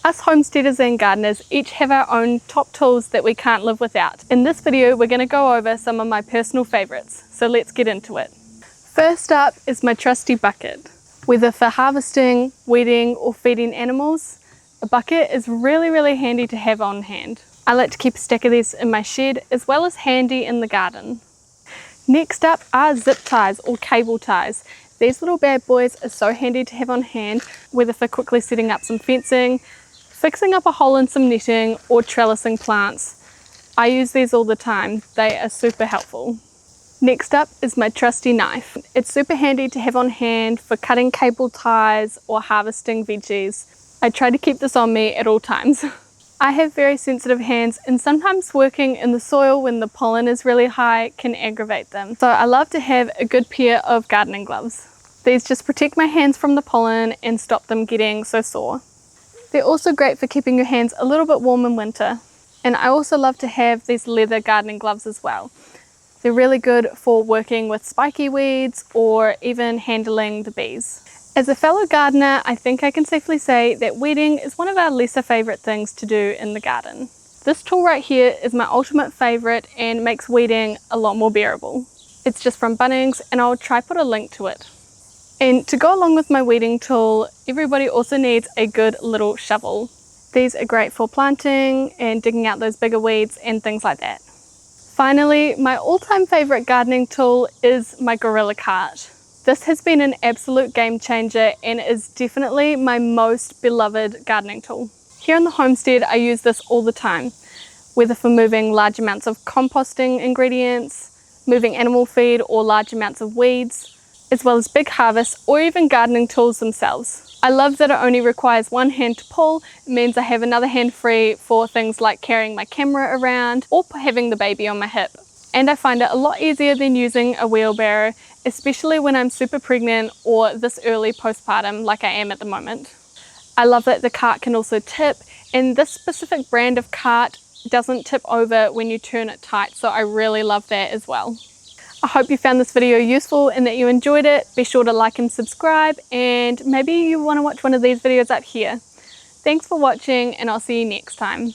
Us homesteaders and gardeners each have our own top tools that we can't live without. In this video, we're going to go over some of my personal favourites, so let's get into it. First up is my trusty bucket. Whether for harvesting, weeding or feeding animals, a bucket is really handy to have on hand. I like to keep a stack of these in my shed as well as handy in the garden. Next up are zip ties or cable ties. These little bad boys are so handy to have on hand, whether for quickly setting up some fencing, fixing up a hole in some netting or trellising plants. I use these all the time. They are super helpful. Next up is my trusty knife. It's super handy to have on hand for cutting cable ties or harvesting veggies. I try to keep this on me at all times. I have very sensitive hands and sometimes working in the soil when the pollen is really high can aggravate them. So I love to have a good pair of gardening gloves. These just protect my hands from the pollen and stop them getting so sore. They're also great for keeping your hands a little bit warm in winter. And I also love to have these leather gardening gloves as well. They're really good for working with spiky weeds or even handling the bees. As a fellow gardener, I think I can safely say that weeding is one of our lesser favourite things to do in the garden. This tool right here is my ultimate favourite and makes weeding a lot more bearable. It's just from Bunnings and I'll try put a link to it. And to go along with my weeding tool, everybody also needs a good little shovel. These are great for planting and digging out those bigger weeds and things like that. Finally, my all-time favourite gardening tool is my Gorilla Cart. This has been an absolute game changer and is definitely my most beloved gardening tool. Here in the homestead, I use this all the time, whether for moving large amounts of composting ingredients, moving animal feed or large amounts of weeds, as well as big harvests or even gardening tools themselves. I love that it only requires one hand to pull. It means I have another hand free for things like carrying my camera around or having the baby on my hip. And I find it a lot easier than using a wheelbarrow, especially when I'm super pregnant or this early postpartum like I am at the moment. I love that the cart can also tip, and this specific brand of cart doesn't tip over when you turn it tight, so I really love that as well. I hope you found this video useful and that you enjoyed it. Be sure to like and subscribe, and maybe you want to watch one of these videos up here. Thanks for watching and I'll see you next time.